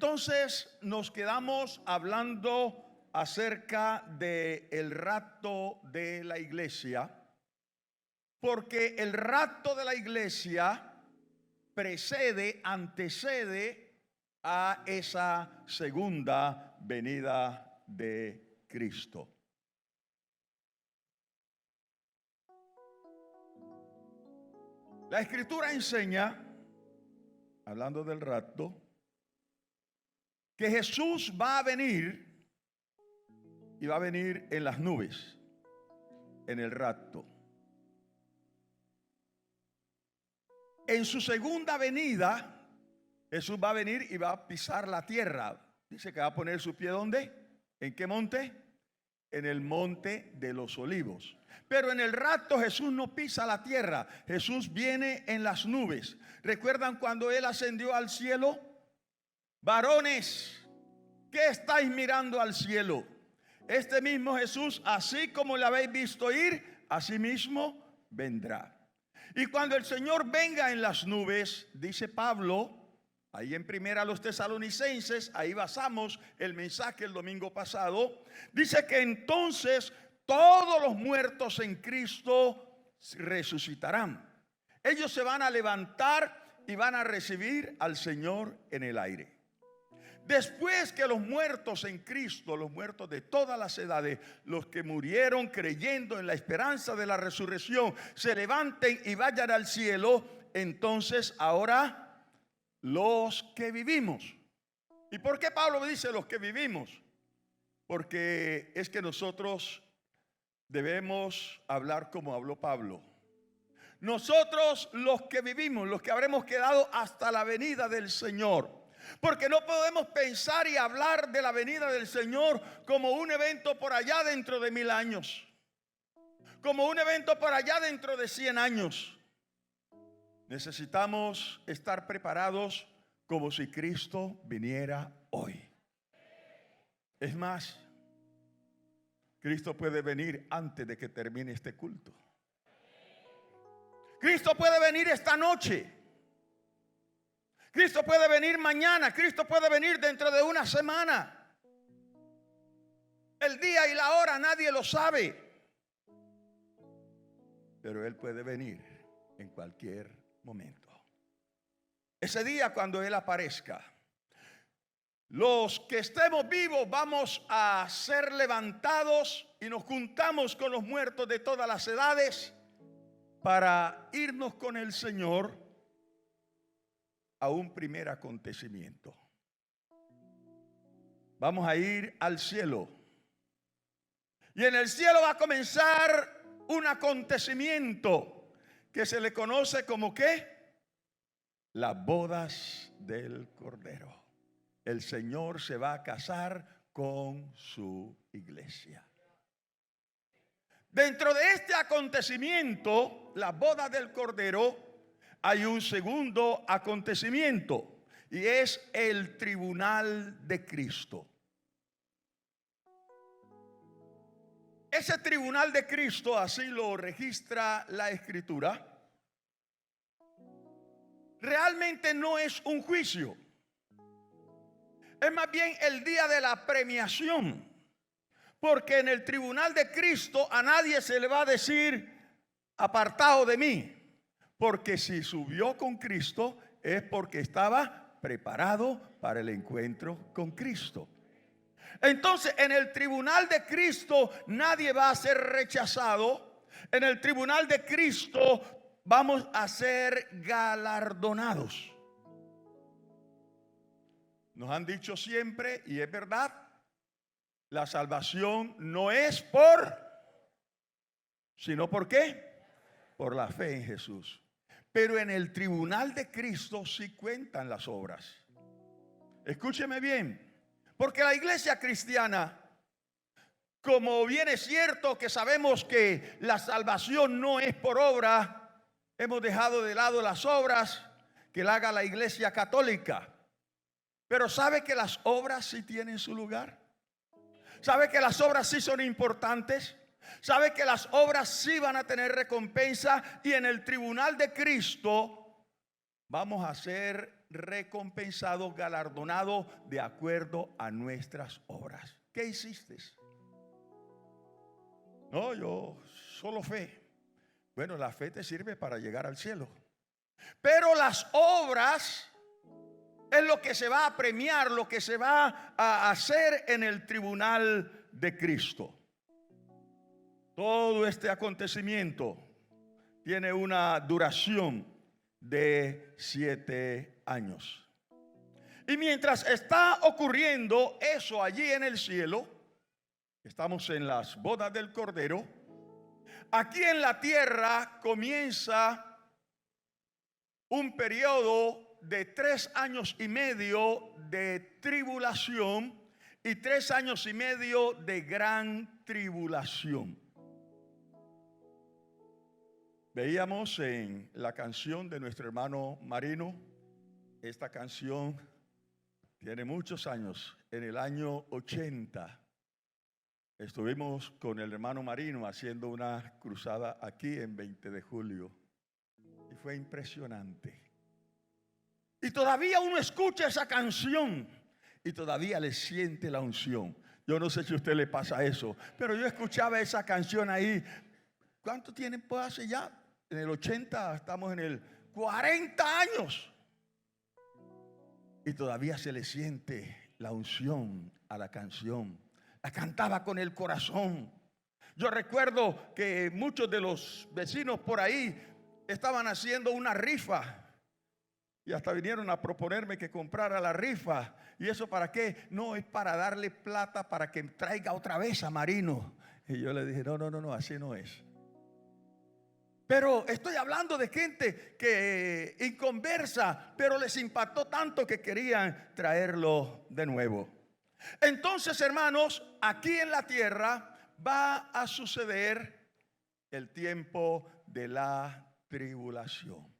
entonces nos quedamos hablando acerca del rapto de la iglesia, porque el rapto de la iglesia antecede a esa segunda venida de Cristo. La Escritura enseña, hablando del rapto, que Jesús va a venir y va a venir en las nubes, en el rapto. En su segunda venida, Jesús va a venir y va a pisar la tierra. Dice que va a poner su pie ¿dónde? ¿En qué monte? En el monte de los olivos. Pero en el rapto Jesús no pisa la tierra. Jesús viene en las nubes. ¿Recuerdan cuando Él ascendió al cielo? Varones, ¿qué estáis mirando al cielo? Este mismo Jesús, así como le habéis visto ir, así mismo vendrá. Y cuando el Señor venga en las nubes, dice Pablo, ahí en primera a los Tesalonicenses, ahí basamos el mensaje el domingo pasado, dice que entonces todos los muertos en Cristo resucitarán. Ellos se van a levantar y van a recibir al Señor en el aire. Después que los muertos en Cristo, los muertos de todas las edades, los que murieron creyendo en la esperanza de la resurrección, se levanten y vayan al cielo, entonces ahora los que vivimos. ¿Y por qué Pablo dice los que vivimos? Porque es que nosotros debemos hablar como habló Pablo. Nosotros los que vivimos, los que habremos quedado hasta la venida del Señor. Porque no podemos pensar y hablar de la venida del Señor como un evento por allá dentro de 1000 años, como un evento por allá dentro de 100 años. Necesitamos estar preparados como si Cristo viniera hoy. Es más, Cristo puede venir antes de que termine este culto. Cristo puede venir esta noche. Cristo puede venir mañana. Cristo puede venir dentro de una semana. El día y la hora nadie lo sabe. Pero Él puede venir en cualquier momento. Ese día cuando Él aparezca, los que estemos vivos vamos a ser levantados y nos juntamos con los muertos de todas las edades para irnos con el Señor a un primer acontecimiento. Vamos a ir al cielo. Y en el cielo va a comenzar un acontecimiento que se le conoce como ¿qué? Las bodas del Cordero. El Señor se va a casar con su iglesia. Dentro de este acontecimiento, las bodas del Cordero, hay un segundo acontecimiento y es el tribunal de Cristo. Ese tribunal de Cristo, así lo registra la Escritura, realmente no es un juicio. Es más bien el día de la premiación. Porque en el tribunal de Cristo a nadie se le va a decir apartado de mí. Porque si subió con Cristo es porque estaba preparado para el encuentro con Cristo. Entonces en el tribunal de Cristo nadie va a ser rechazado. En el tribunal de Cristo vamos a ser galardonados. Nos han dicho siempre, y es verdad, la salvación no es sino ¿por qué? Por la fe en Jesús. Pero en el tribunal de Cristo sí cuentan las obras. Escúcheme bien, porque la iglesia cristiana, como bien es cierto que sabemos que la salvación no es por obra, hemos dejado de lado las obras que la haga la iglesia católica. Pero ¿sabe que las obras sí tienen su lugar? ¿Sabe que las obras sí son importantes? ¿Sabe que las obras sí van a tener recompensa? Y en el tribunal de Cristo vamos a ser recompensados, galardonados de acuerdo a nuestras obras. ¿Qué hiciste? No, yo solo fe. Bueno, la fe te sirve para llegar al cielo. Pero las obras es lo que se va a premiar, lo que se va a hacer en el tribunal de Cristo. Todo este acontecimiento tiene una duración de 7 años. Y mientras está ocurriendo eso allí en el cielo, estamos en las bodas del Cordero, aquí en la tierra comienza un periodo de 3 años y medio de tribulación y 3 años y medio de gran tribulación. Veíamos en la canción de nuestro hermano Marino, esta canción tiene muchos años. En el año 80 estuvimos con el hermano Marino haciendo una cruzada aquí en 20 de julio y fue impresionante. Y todavía uno escucha esa canción y todavía le siente la unción. Yo no sé si a usted le pasa eso, pero yo escuchaba esa canción ahí. ¿Cuánto tiempo hace ya? En el 80, estamos en el 40 años. Y todavía se le siente la unción a la canción. La cantaba con el corazón. Yo recuerdo que muchos de los vecinos por ahí estaban haciendo una rifa. Y hasta vinieron a proponerme que comprara la rifa. ¿Y eso para qué? No, es para darle plata para que traiga otra vez a Marino. Y yo le dije, no, así no es. Pero estoy hablando de gente que inconversa, pero les impactó tanto que querían traerlo de nuevo. Entonces, hermanos, aquí en la tierra va a suceder el tiempo de la tribulación.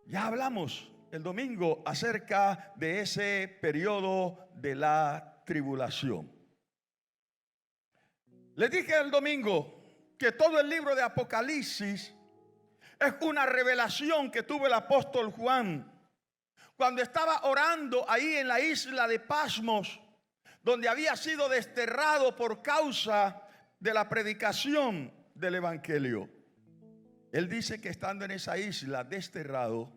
Ya hablamos el domingo acerca de ese periodo de la tribulación. Les dije el domingo que todo el libro de Apocalipsis es una revelación que tuvo el apóstol Juan cuando estaba orando ahí en la isla de Pasmos, donde había sido desterrado por causa de la predicación del evangelio. Él dice que estando en esa isla desterrado,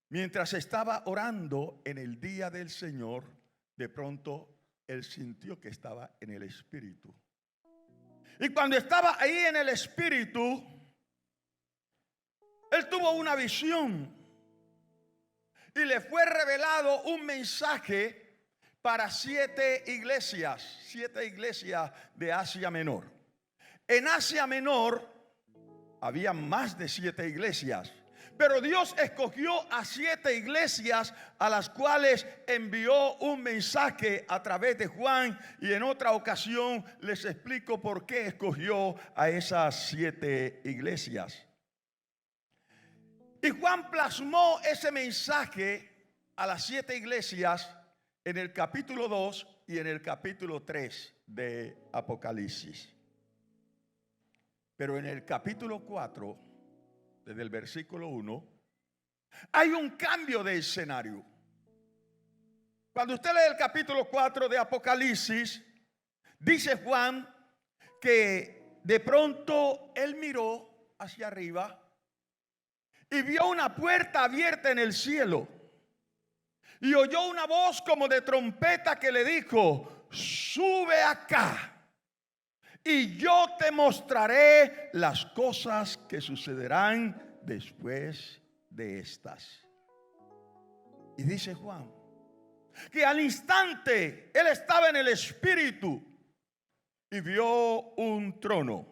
mientras estaba orando en el día del Señor, de pronto él sintió que estaba en el Espíritu. Y cuando estaba ahí en el Espíritu, él tuvo una visión y le fue revelado un mensaje para 7 iglesias de Asia Menor. En Asia Menor había más de 7 iglesias, pero Dios escogió a 7 iglesias a las cuales envió un mensaje a través de Juan, y en otra ocasión les explico por qué escogió a esas 7 iglesias. Y Juan plasmó ese mensaje a las 7 iglesias en el capítulo 2 y en el capítulo 3 de Apocalipsis. Pero en el capítulo 4, desde el versículo 1, hay un cambio de escenario. Cuando usted lee el capítulo 4 de Apocalipsis, dice Juan que de pronto él miró hacia arriba y vio una puerta abierta en el cielo y oyó una voz como de trompeta que le dijo: sube acá y yo te mostraré las cosas que sucederán después de estas. Y dice Juan que al instante él estaba en el Espíritu y vio un trono.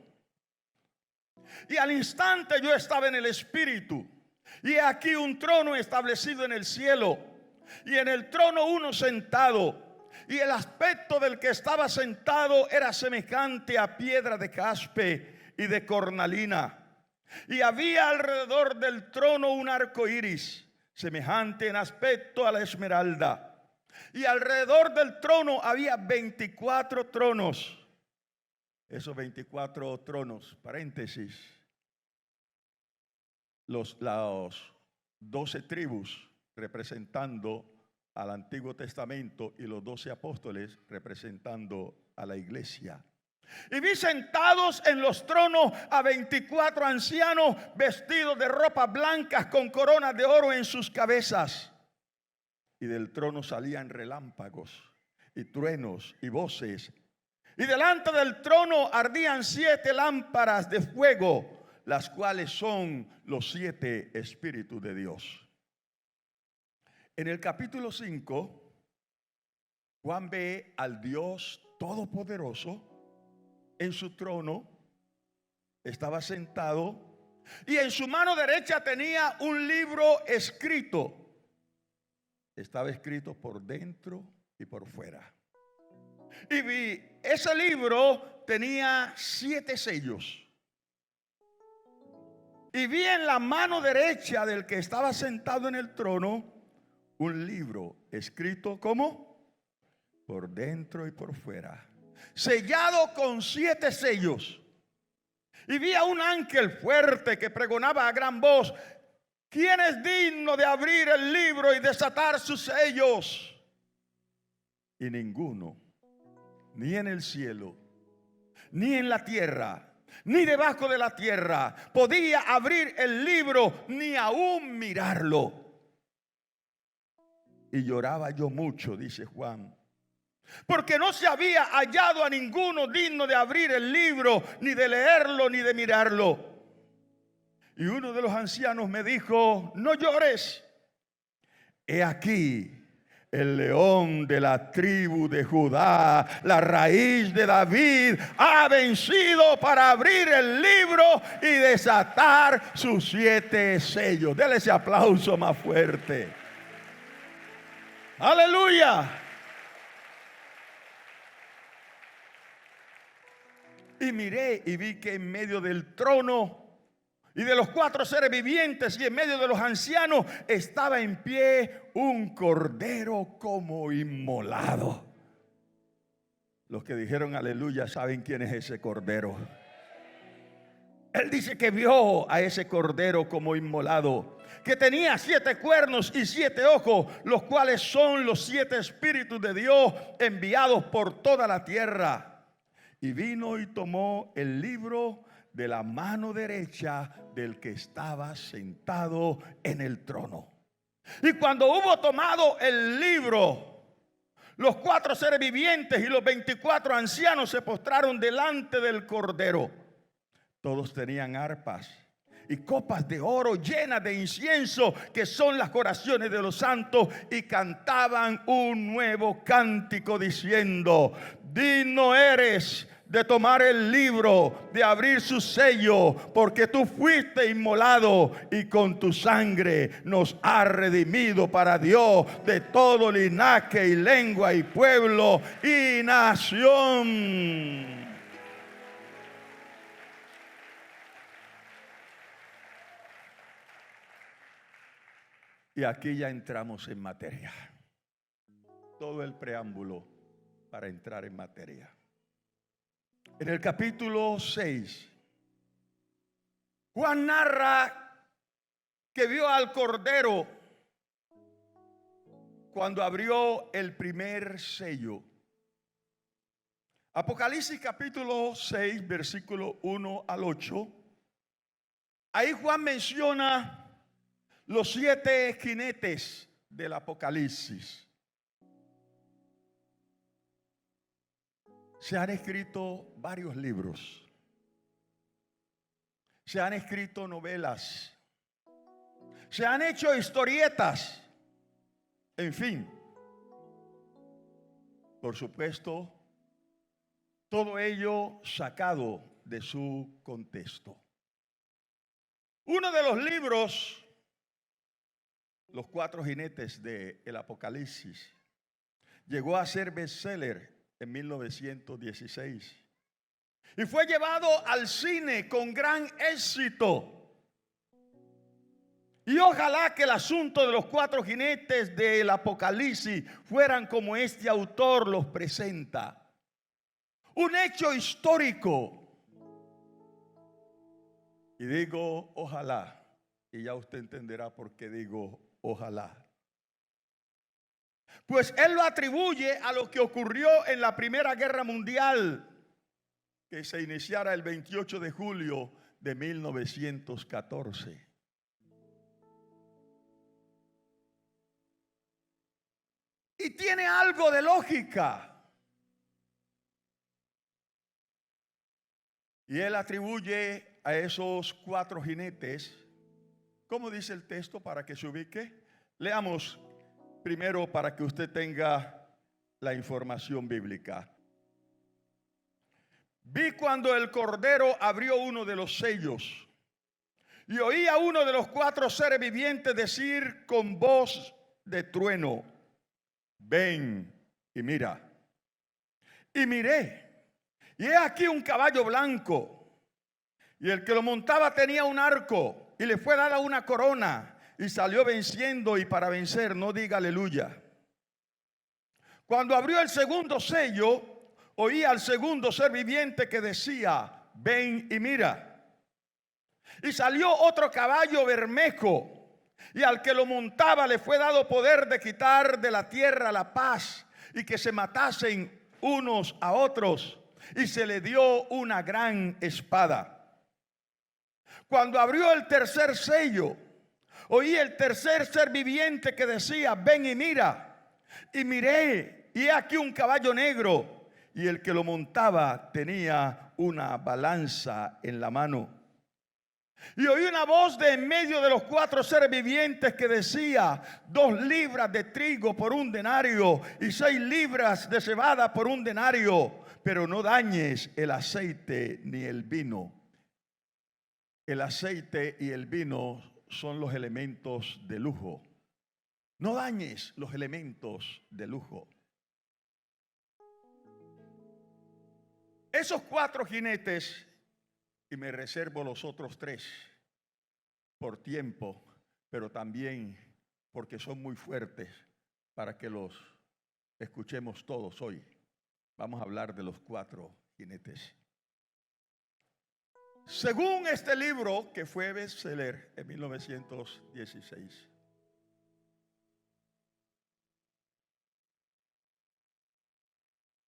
Y al instante yo estaba en el Espíritu, y aquí un trono establecido en el cielo, y en el trono uno sentado. Y el aspecto del que estaba sentado era semejante a piedra de jaspe y de cornalina. Y había alrededor del trono un arco iris, semejante en aspecto a la esmeralda. Y alrededor del trono había 24 tronos. Esos 24 tronos, paréntesis, los 12 tribus representando al Antiguo Testamento y los 12 apóstoles representando a la iglesia. Y vi sentados en los tronos a 24 ancianos vestidos de ropas blancas con coronas de oro en sus cabezas. Y del trono salían relámpagos y truenos y voces. Y delante del trono ardían 7 lámparas de fuego, las cuales son los 7 espíritus de Dios. En el capítulo 5, Juan ve al Dios Todopoderoso en su trono, estaba sentado, y en su mano derecha tenía un libro escrito. Estaba escrito por dentro y por fuera. Y vi, ese libro tenía 7 sellos. Y vi en la mano derecha del que estaba sentado en el trono un libro escrito ¿cómo? Por dentro y por fuera, sellado con 7 sellos. Y vi a un ángel fuerte que pregonaba a gran voz: ¿quién es digno de abrir el libro y desatar sus sellos? Y ninguno, ni en el cielo, ni en la tierra, ni debajo de la tierra, podía abrir el libro, ni aún mirarlo. Y lloraba yo mucho, dice Juan, porque no se había hallado a ninguno digno de abrir el libro, ni de leerlo, ni de mirarlo. Y uno de los ancianos me dijo: no llores, he aquí el león de la tribu de Judá, la raíz de David, ha vencido para abrir el libro y desatar sus 7 sellos. Dele ese aplauso más fuerte. Aleluya. Y miré y vi que en medio del trono y de los 4 seres vivientes y en medio de los ancianos estaba en pie un cordero como inmolado. Los que dijeron aleluya saben quién es ese cordero. Él dice que vio a ese cordero como inmolado, que tenía 7 cuernos y 7 ojos, los cuales son los 7 espíritus de Dios enviados por toda la tierra. Y vino y tomó el libro de la mano derecha del que estaba sentado en el trono. Y cuando hubo tomado el libro, los 4 seres vivientes y los 24 ancianos se postraron delante del cordero. Todos tenían arpas y copas de oro llenas de incienso, que son las oraciones de los santos, y cantaban un nuevo cántico diciendo: digno eres de tomar el libro, de abrir su sello, porque tú fuiste inmolado y con tu sangre nos has redimido para Dios de todo linaje y lengua y pueblo y nación. Y aquí ya entramos en materia. Todo el preámbulo para entrar en materia. En el capítulo 6, Juan narra que vio al Cordero cuando abrió el primer sello. Apocalipsis capítulo 6, versículo 1 al 8. Ahí Juan menciona los 7 jinetes del Apocalipsis. Se han escrito varios libros. Se han escrito novelas. Se han hecho historietas. En fin. Por supuesto, todo ello sacado de su contexto. Uno de los libros, Los 4 jinetes del Apocalipsis, llegó a ser bestseller en 1916 y fue llevado al cine con gran éxito. Y ojalá que el asunto de los 4 jinetes del Apocalipsis fueran como este autor los presenta: un hecho histórico. Y digo ojalá, y Y ya usted entenderá por qué digo ojalá. Pues él lo atribuye a lo que ocurrió en la Primera Guerra Mundial, que se iniciara el 28 de julio de 1914. Y tiene algo de lógica. Y él atribuye a esos 4 jinetes, ¿cómo dice el texto para que se ubique? Leamos primero para que usted tenga la información bíblica. Vi cuando el Cordero abrió uno de los sellos y oí a uno de los 4 seres vivientes decir con voz de trueno: ven y mira. Y miré, y he aquí un caballo blanco, y el que lo montaba tenía un arco, y le fue dada una corona, y salió venciendo, y para vencer no diga aleluya. Cuando abrió el segundo sello, oí al segundo ser viviente que decía: ven y mira. Y salió otro caballo bermejo, y al que lo montaba le fue dado poder de quitar de la tierra la paz, y que se matasen unos a otros, y se le dio una gran espada. Cuando abrió el tercer sello, oí el tercer ser viviente que decía: ven y mira. Y miré, y he aquí un caballo negro, y el que lo montaba tenía una balanza en la mano. Y oí una voz de en medio de los 4 seres vivientes que decía: 2 libras de trigo por un denario, y 6 libras de cebada por un denario, pero no dañes el aceite ni el vino. El aceite y el vino son los elementos de lujo. No dañes los elementos de lujo. Esos 4 jinetes, y me reservo los otros 3 por tiempo, pero también porque son muy fuertes para que los escuchemos todos hoy. Vamos a hablar de los 4 jinetes. Según este libro, que fue bestseller en 1916,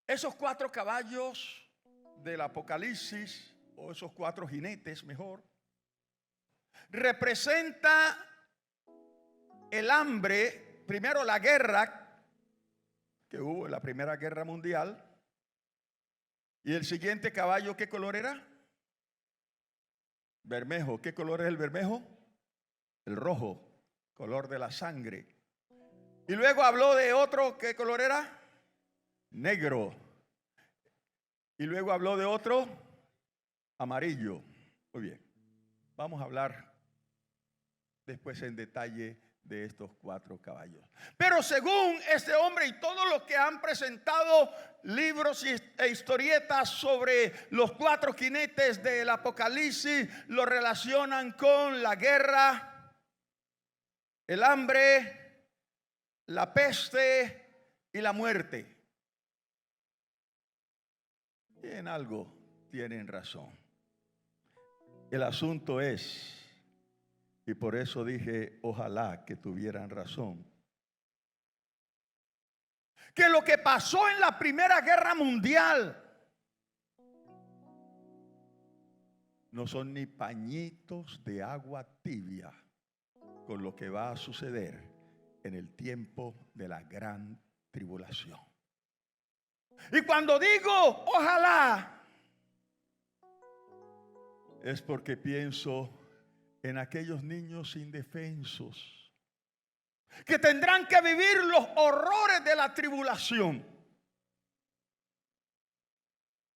esos 4 caballos del Apocalipsis, o esos 4 jinetes mejor, representa el hambre, primero la guerra que hubo en la Primera Guerra Mundial, y el siguiente caballo, ¿qué color era? Bermejo. ¿Qué color es el bermejo? El rojo, color de la sangre. Y luego habló de otro, ¿qué color era? Negro. Y luego habló de otro, amarillo. Muy bien, vamos a hablar después en detalle de estos 4 caballos. Pero según este hombre y todos los que han presentado libros e historietas sobre los 4 jinetes del Apocalipsis, lo relacionan con la guerra, el hambre, la peste y la muerte. Y en algo tienen razón. El asunto es, y por eso dije ojalá que tuvieran razón, que lo que pasó en la Primera Guerra Mundial no son ni pañitos de agua tibia con lo que va a suceder en el tiempo de la gran tribulación. Y cuando digo ojalá, es porque pienso en aquellos niños indefensos que tendrán que vivir los horrores de la tribulación.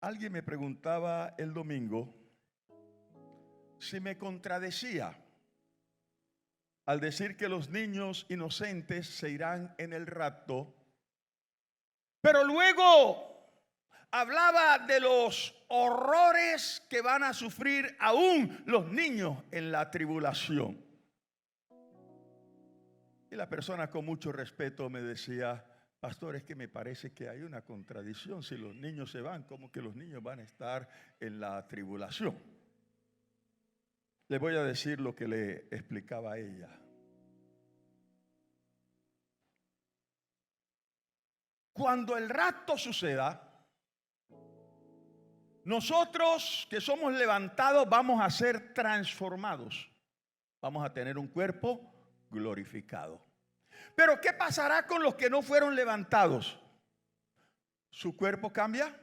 Alguien me preguntaba el domingo si me contradecía al decir que los niños inocentes se irán en el rapto, pero luego hablaba de los horrores que van a sufrir aún los niños en la tribulación. Y la persona con mucho respeto me decía: pastor, es que me parece que hay una contradicción. Si los niños se van, ¿cómo que los niños van a estar en la tribulación? Le voy a decir lo que le explicaba a ella. Cuando el rapto suceda, nosotros que somos levantados vamos a ser transformados. Vamos a tener un cuerpo glorificado. Pero ¿qué pasará con los que no fueron levantados? ¿Su cuerpo cambia?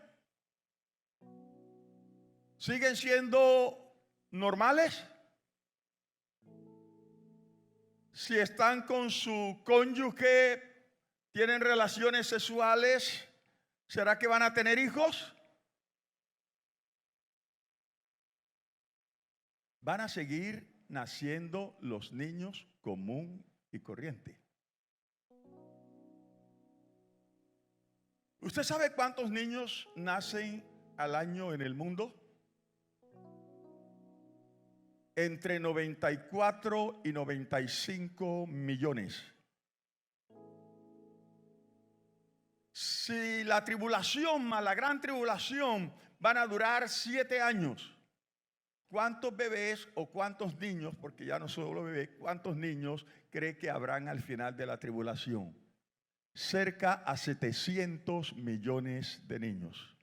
¿Siguen siendo normales? Si están con su cónyuge, tienen relaciones sexuales, ¿será que van a tener hijos? Van a seguir naciendo los niños común y corriente. ¿Usted sabe cuántos niños nacen al año en el mundo? Entre 94 y 95 millones. Si la tribulación más la gran tribulación van a durar 7 años, ¿cuántos bebés o cuántos niños, porque ya no solo bebés, cuántos niños cree que habrán al final de la tribulación? Cerca a 700 millones de niños.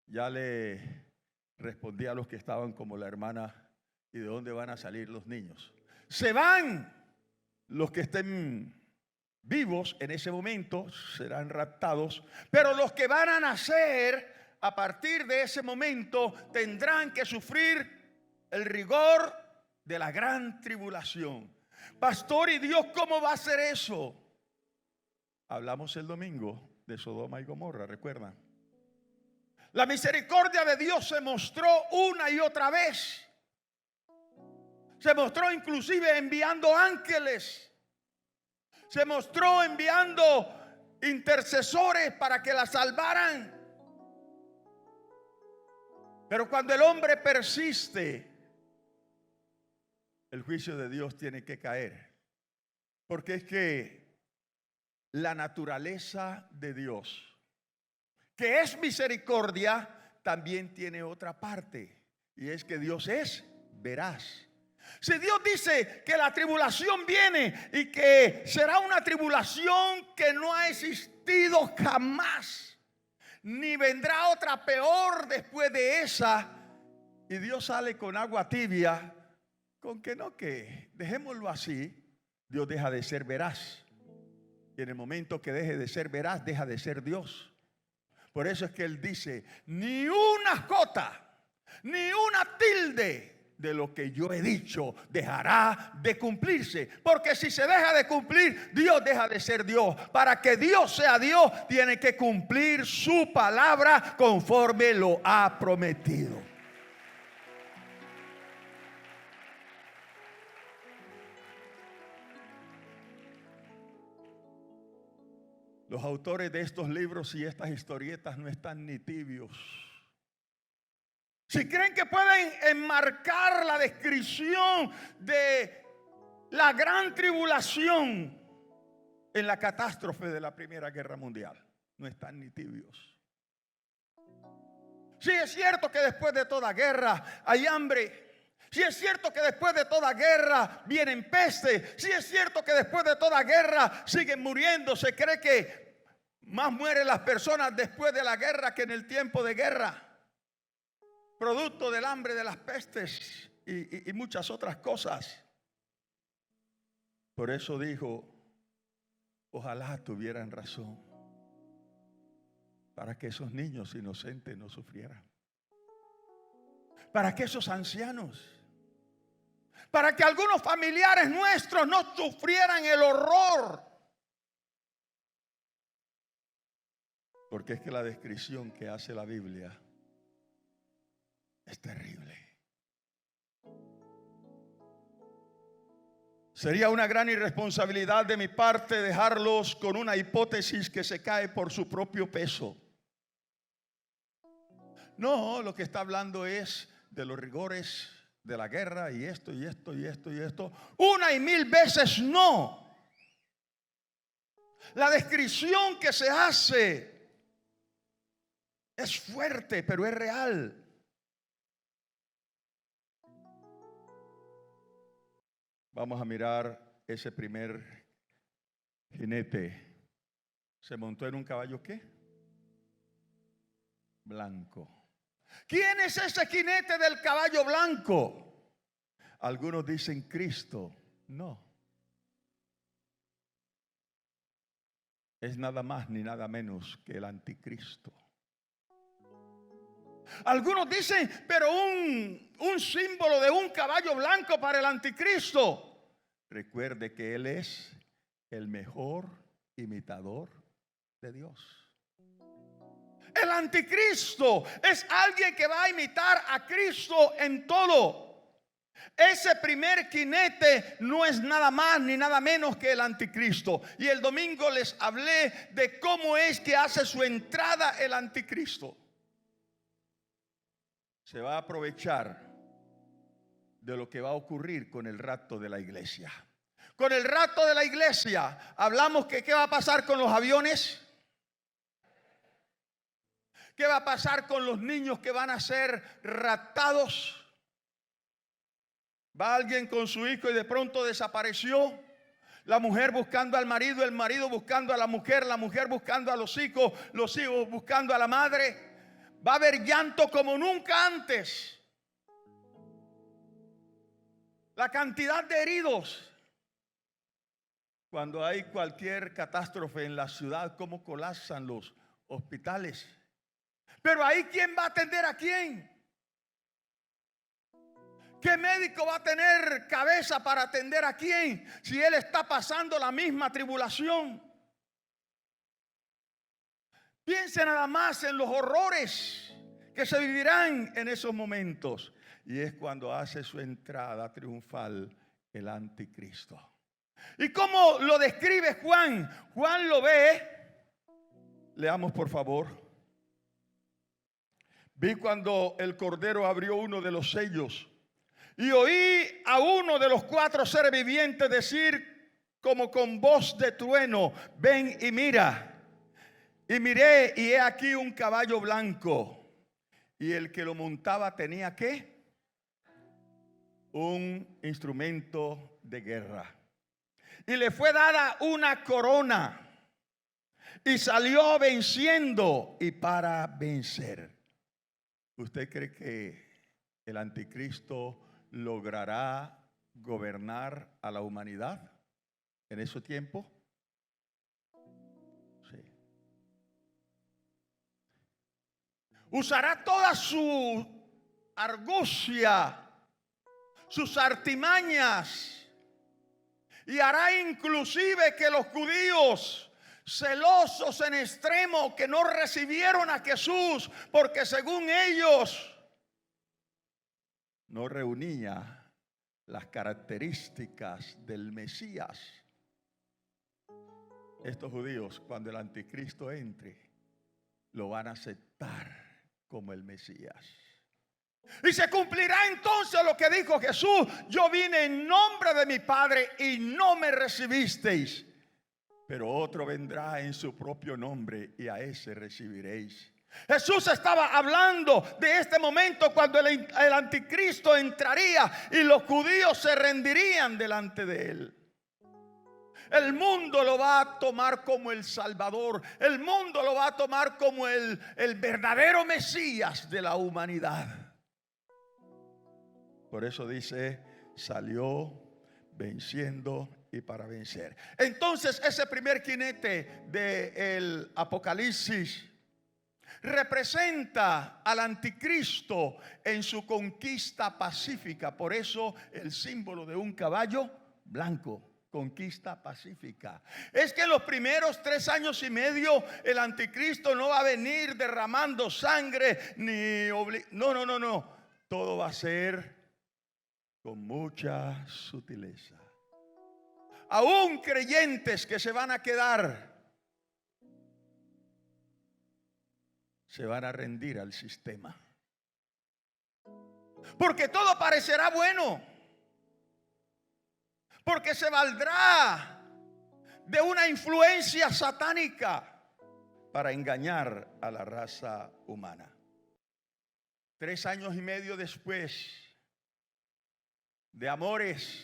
Ya le respondí a los que estaban como la hermana, ¿y de dónde van a salir los niños? Se van los que estén vivos en ese momento, serán raptados, pero los que van a nacer a partir de ese momento tendrán que sufrir el rigor de la gran tribulación. Pastor, ¿y Dios cómo va a hacer eso? Hablamos el domingo de Sodoma y Gomorra, ¿recuerdan? La misericordia de Dios se mostró una y otra vez. Se mostró inclusive enviando ángeles. Se mostró enviando intercesores para que la salvaran. Pero cuando el hombre persiste, el juicio de Dios tiene que caer. Porque es que la naturaleza de Dios, que es misericordia, también tiene otra parte. Y es que Dios es veraz. Si Dios dice que la tribulación viene y que será una tribulación que no ha existido jamás, ni vendrá otra peor después de esa, y Dios sale con agua tibia, con que no, que dejémoslo así, Dios deja de ser veraz. Y en el momento que deje de ser veraz, deja de ser Dios. Por eso es que Él dice, ni una jota, ni una tilde de lo que yo he dicho dejará de cumplirse. Porque si se deja de cumplir, Dios deja de ser Dios. Para que Dios sea Dios, tiene que cumplir su palabra conforme lo ha prometido. Los autores de estos libros y estas historietas no están ni tibios. Si creen que pueden enmarcar la descripción de la gran tribulación en la catástrofe de la Primera Guerra Mundial, no están ni tibios. Sí, es cierto que después de toda guerra hay hambre. Sí, es cierto que después de toda guerra vienen peste. Sí, es cierto que después de toda guerra siguen muriendo. Se cree que más mueren las personas después de la guerra que en el tiempo de guerra, producto del hambre, de las pestes y muchas otras cosas. Por eso dijo, ojalá tuvieran razón, para que esos niños inocentes no sufrieran, para que esos ancianos, para que algunos familiares nuestros no sufrieran el horror. Porque es que la descripción que hace la Biblia es terrible. Sería una gran irresponsabilidad de mi parte dejarlos con una hipótesis que se cae por su propio peso. No, lo que está hablando es de los rigores de la guerra y esto y esto y esto y esto. Una y mil veces no. La descripción que se hace es fuerte, pero es real. Vamos a mirar ese primer jinete. ¿Se montó en un caballo qué? Blanco. ¿Quién es ese jinete del caballo blanco? Algunos dicen Cristo. No. Es nada más ni nada menos que el anticristo. Algunos dicen, pero un símbolo de un caballo blanco para el anticristo. Recuerde que él es el mejor imitador de Dios. El anticristo es alguien que va a imitar a Cristo en todo. Ese primer jinete no es nada más ni nada menos que el anticristo. Y el domingo les hablé de cómo es que hace su entrada el anticristo. Se va a aprovechar de lo que va a ocurrir con el rapto de la iglesia. Con el rapto de la iglesia hablamos que qué va a pasar con los aviones. ¿Qué va a pasar con los niños que van a ser raptados? Va alguien con su hijo y de pronto desapareció. La mujer buscando al marido, el marido buscando a la mujer buscando a los hijos buscando a la madre. Va a haber llanto como nunca antes. La cantidad de heridos. Cuando hay cualquier catástrofe en la ciudad, cómo colapsan los hospitales. Pero ahí, ¿quién va a atender a quién? ¿Qué médico va a tener cabeza para atender a quién si él está pasando la misma tribulación? Piense nada más en los horrores que se vivirán en esos momentos. Y es cuando hace su entrada triunfal el anticristo. ¿Y cómo lo describe Juan? Juan lo ve. Leamos por favor. Vi cuando el Cordero abrió uno de los sellos y oí a uno de los 4 seres vivientes decir como con voz de trueno: ven y mira. Y miré y he aquí un caballo blanco, y el que lo montaba tenía ¿qué? Un instrumento de guerra. Y le fue dada una corona y salió venciendo y para vencer. ¿Usted cree que el anticristo logrará gobernar a la humanidad en ese tiempo? Sí. Usará toda su argucia, sus artimañas, y hará inclusive que los judíos, celosos en extremo, que no recibieron a Jesús porque según ellos no reunía las características del Mesías. Estos judíos, cuando el anticristo entre, lo van a aceptar como el Mesías. Y se cumplirá entonces lo que dijo Jesús: yo vine en nombre de mi Padre y no me recibisteis, pero otro vendrá en su propio nombre y a ese recibiréis. Jesús estaba hablando de este momento cuando el anticristo entraría y los judíos se rendirían delante de él. El mundo lo va a tomar como el Salvador. El mundo lo va a tomar como el verdadero Mesías de la humanidad. Por eso dice, salió venciendo y para vencer. Entonces ese primer jinete del Apocalipsis representa al anticristo en su conquista pacífica. Por eso el símbolo de un caballo blanco. Conquista pacífica. Es que en los primeros 3 años y medio el anticristo no va a venir derramando sangre no. Todo va a ser con mucha sutileza. Aún creyentes que se van a quedar, se van a rendir al sistema. Porque todo parecerá bueno. Porque se valdrá de una influencia satánica para engañar a la raza humana. 3 años y medio después de amores,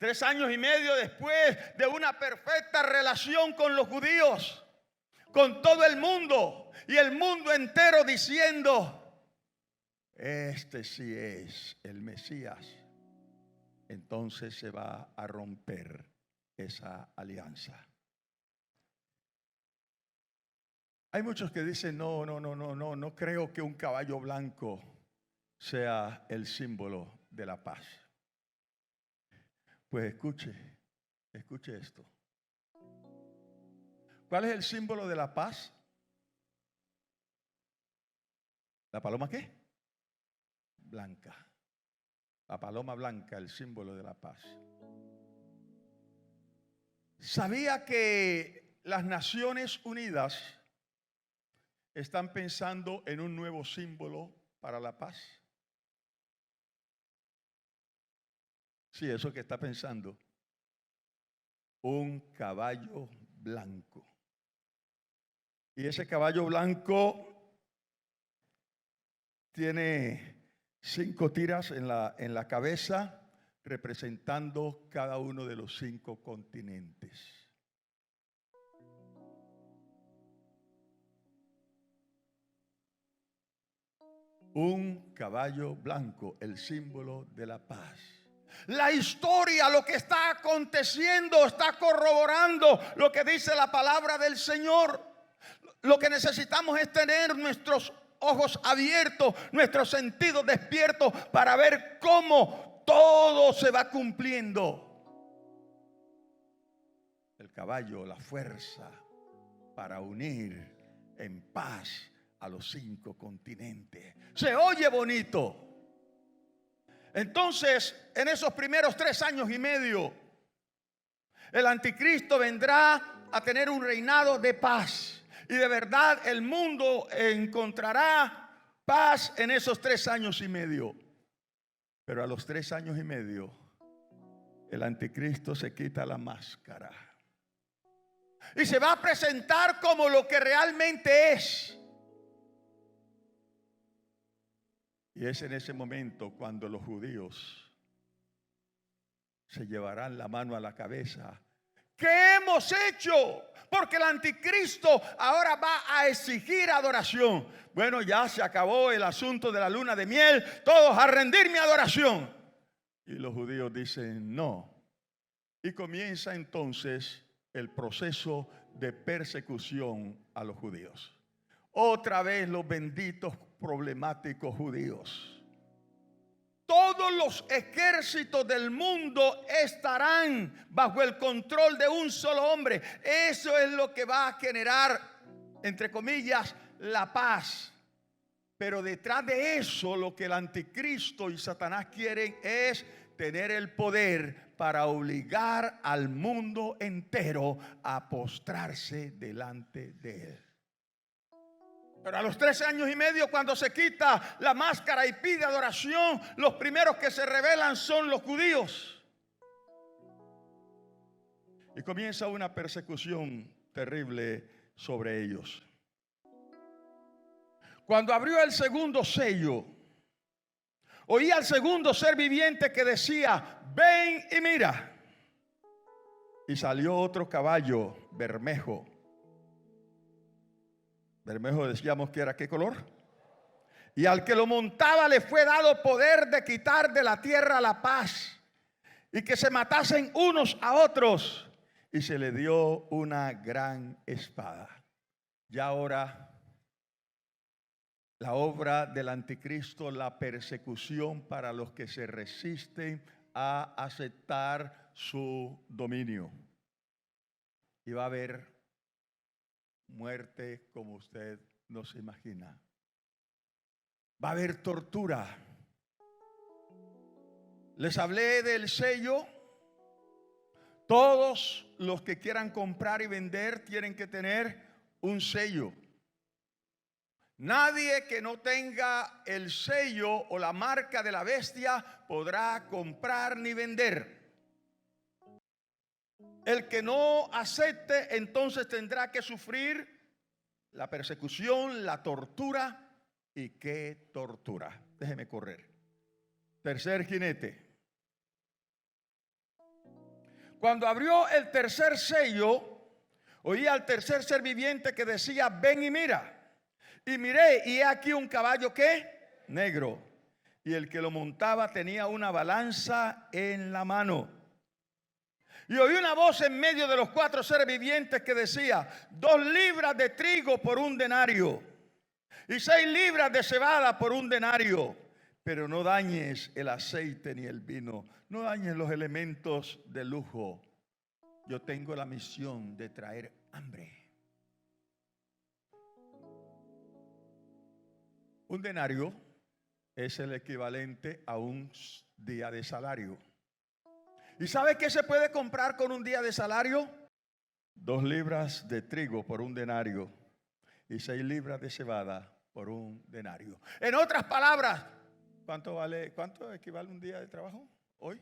3 años y medio después de una perfecta relación con los judíos, con todo el mundo y el mundo entero diciendo: este sí es el Mesías. Entonces se va a romper esa alianza. Hay muchos que dicen: no creo que un caballo blanco sea el símbolo de la paz. Pues escuche esto. ¿Cuál es el símbolo de la paz? ¿La paloma qué? Blanca. La paloma blanca, el símbolo de la paz. ¿Sabía que las Naciones Unidas están pensando en un nuevo símbolo para la paz? Sí, eso que está pensando. Un caballo blanco. Y ese caballo blanco tiene 5 tiras en la cabeza, representando cada uno de los 5 continentes. Un caballo blanco, el símbolo de la paz. La historia, lo que está aconteciendo, está corroborando lo que dice la palabra del Señor. Lo que necesitamos es tener nuestros ojos abiertos, nuestros sentidos despiertos para ver cómo todo se va cumpliendo. El caballo, la fuerza para unir en paz a los 5 continentes. Se oye bonito. Entonces, en esos primeros 3 años y medio, el anticristo vendrá a tener un reinado de paz. Y de verdad el mundo encontrará paz en esos 3 años y medio. Pero a los 3 años y medio, el anticristo se quita la máscara y se va a presentar como lo que realmente es. Y es en ese momento cuando los judíos se llevarán la mano a la cabeza. ¿Qué hemos hecho? Porque el anticristo ahora va a exigir adoración. Bueno, ya se acabó el asunto de la luna de miel. Todos a rendir mi adoración. Y los judíos dicen no. Y comienza entonces el proceso de persecución a los judíos. Otra vez los benditos problemáticos judíos. Todos los ejércitos del mundo estarán bajo el control de un solo hombre. Eso es lo que va a generar, entre comillas, la paz. Pero detrás de eso, lo que el anticristo y Satanás quieren es tener el poder para obligar al mundo entero a postrarse delante de él. Pero a los 3 años y medio, cuando se quita la máscara y pide adoración, los primeros que se rebelan son los judíos. Y comienza una persecución terrible sobre ellos. Cuando abrió el segundo sello, oí al segundo ser viviente que decía: ven y mira. Y salió otro caballo bermejo. Bermejo decíamos que era ¿qué color? Y al que lo montaba le fue dado poder de quitar de la tierra la paz y que se matasen unos a otros. Y se le dio una gran espada. Y ahora la obra del anticristo, la persecución para los que se resisten a aceptar su dominio. Y va a haber muerte como usted no se imagina. Va a haber tortura. Les hablé del sello. Todos los que quieran comprar y vender tienen que tener un sello. Nadie que no tenga el sello o la marca de la bestia podrá comprar ni vender. El que no acepte, entonces tendrá que sufrir la persecución, la tortura. ¿Y qué tortura? Déjeme correr. Tercer jinete. Cuando abrió el tercer sello, oí al tercer ser viviente que decía: ven y mira. Y miré, y he aquí un caballo, ¿qué? Negro. Y el que lo montaba tenía una balanza en la mano. Y oí una voz en medio de los cuatro seres vivientes que decía: 2 libras de trigo por 1 denario, y 6 libras de cebada por 1 denario. Pero no dañes el aceite ni el vino, no dañes los elementos de lujo. Yo tengo la misión de traer hambre. 1 denario es el equivalente a un día de salario. ¿Y sabe qué se puede comprar con un día de salario? 2 libras de trigo por 1 denario y 6 libras de cebada por 1 denario. En otras palabras, ¿cuánto equivale un día de trabajo hoy?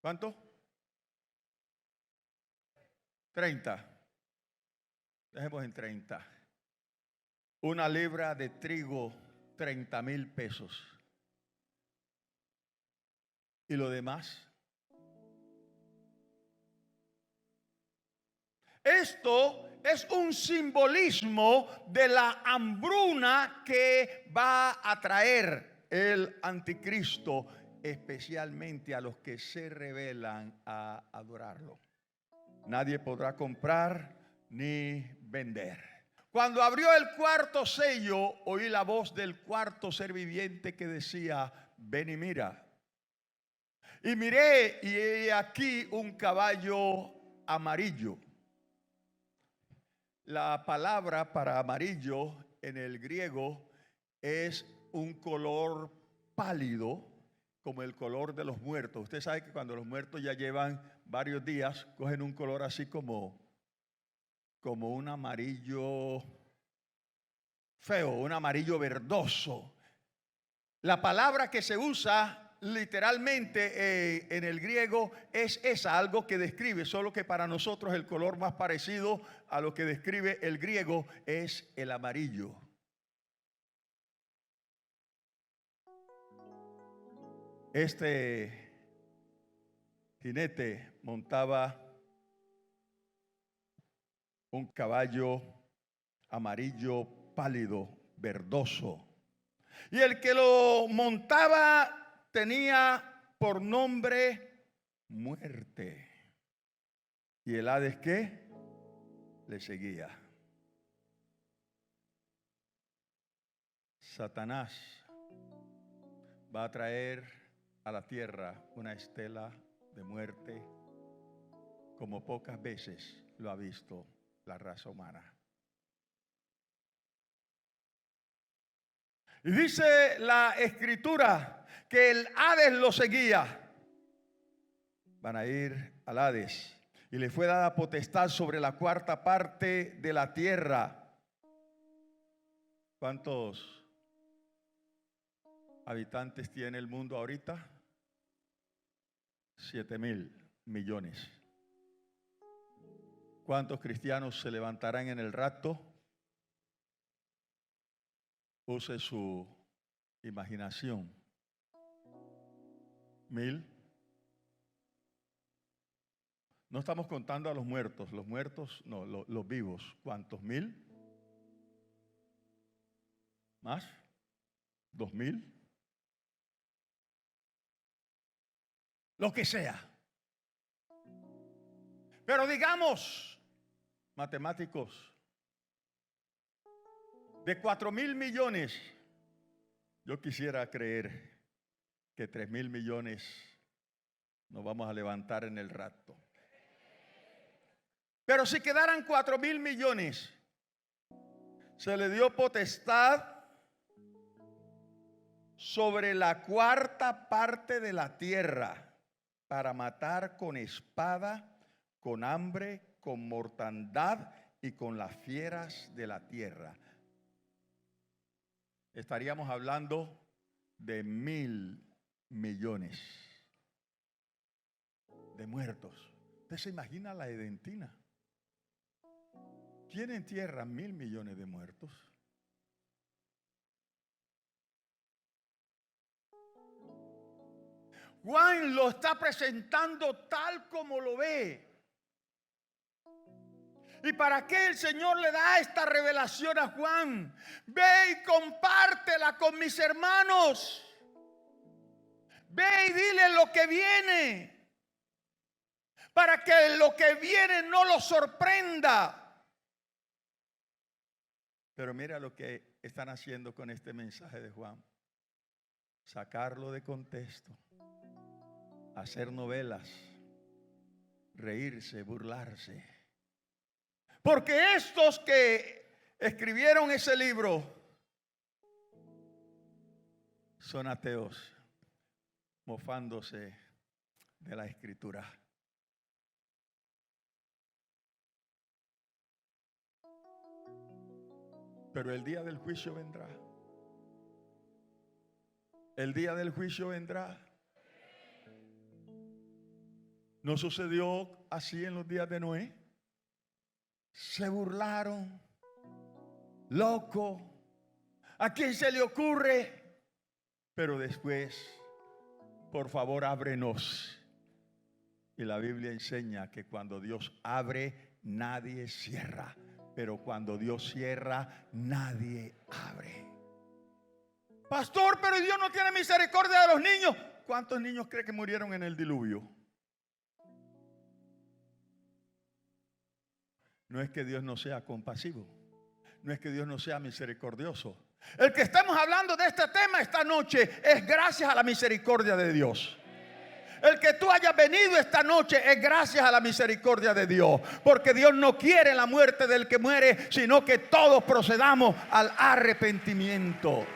¿Cuánto? 30. Dejemos en 30. 1 libra de trigo, 30,000 pesos. ¿Y lo demás? Esto es un simbolismo de la hambruna que va a traer el anticristo, especialmente a los que se rebelan a adorarlo. Nadie podrá comprar ni vender. Cuando abrió el cuarto sello, oí la voz del cuarto ser viviente que decía: ven y mira. Y miré, y he aquí un caballo amarillo. La palabra para amarillo en el griego es un color pálido, como el color de los muertos. Usted sabe que cuando los muertos ya llevan varios días, cogen un color así como un amarillo feo, un amarillo verdoso. La palabra que se usa literalmente en el griego es esa, algo que describe, solo que para nosotros el color más parecido a lo que describe el griego es el amarillo. Este jinete montaba un caballo amarillo pálido, verdoso. Y el que lo montaba tenía por nombre Muerte. ¿Y el Hades qué? Le seguía. Satanás va a traer a la tierra una estela de muerte como pocas veces lo ha visto la raza humana. Y dice la Escritura que el Hades lo seguía. Van a ir al Hades. Y le fue dada potestad sobre la 4ª parte de la tierra. ¿Cuántos habitantes tiene el mundo ahorita? 7,000 millones. ¿Cuántos cristianos se levantarán en el rapto? Use su imaginación. 1,000. No estamos contando a los muertos. Los muertos, no, los vivos. ¿Cuántos? 1,000. ¿Más? 2,000. Lo que sea. Pero digamos, matemáticos, de 4,000 millones, yo quisiera creer que 3,000 millones nos vamos a levantar en el rapto. Pero si quedaran 4,000 millones, se le dio potestad sobre la 4ª parte de la tierra para matar con espada, con hambre, con mortandad y con las fieras de la tierra. Estaríamos hablando de 1,000 millones de muertos. ¿Usted se imagina la Edentina? ¿Quién entierra 1,000 millones de muertos? Juan lo está presentando tal como lo ve. ¿Y para qué el Señor le da esta revelación a Juan? Ve y compártela con mis hermanos. Ve y dile lo que viene, para que lo que viene no lo sorprenda. Pero mira lo que están haciendo con este mensaje de Juan: sacarlo de contexto, hacer novelas, reírse, burlarse. Porque estos que escribieron ese libro son ateos, mofándose de la Escritura. Pero el día del juicio vendrá. El día del juicio vendrá. ¿No sucedió así en los días de Noé? Se burlaron. Loco. ¿A quién se le ocurre? Pero después, por favor, ábrenos. Y la Biblia enseña que cuando Dios abre, nadie cierra. Pero cuando Dios cierra, nadie abre. Pastor, pero Dios no tiene misericordia de los niños. ¿Cuántos niños cree que murieron en el diluvio? No es que Dios no sea compasivo, no es que Dios no sea misericordioso. El que estamos hablando de este tema esta noche es gracias a la misericordia de Dios. El que tú hayas venido esta noche es gracias a la misericordia de Dios. Porque Dios no quiere la muerte del que muere, sino que todos procedamos al arrepentimiento.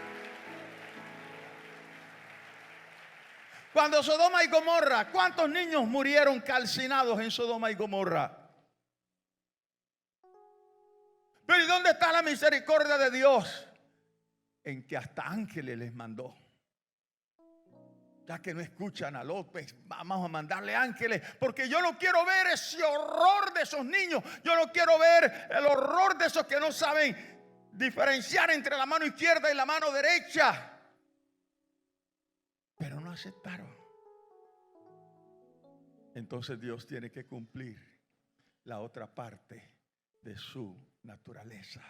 Cuando Sodoma y Gomorra, ¿cuántos niños murieron calcinados en Sodoma y Gomorra? Pero ¿y dónde está la misericordia de Dios? En que hasta ángeles les mandó. Ya que no escuchan a Lot, pues vamos a mandarle ángeles, porque yo no quiero ver ese horror de esos niños. Yo no quiero ver el horror de esos que no saben diferenciar entre la mano izquierda y la mano derecha. Pero no aceptaron. Entonces Dios tiene que cumplir la otra parte de su naturaleza.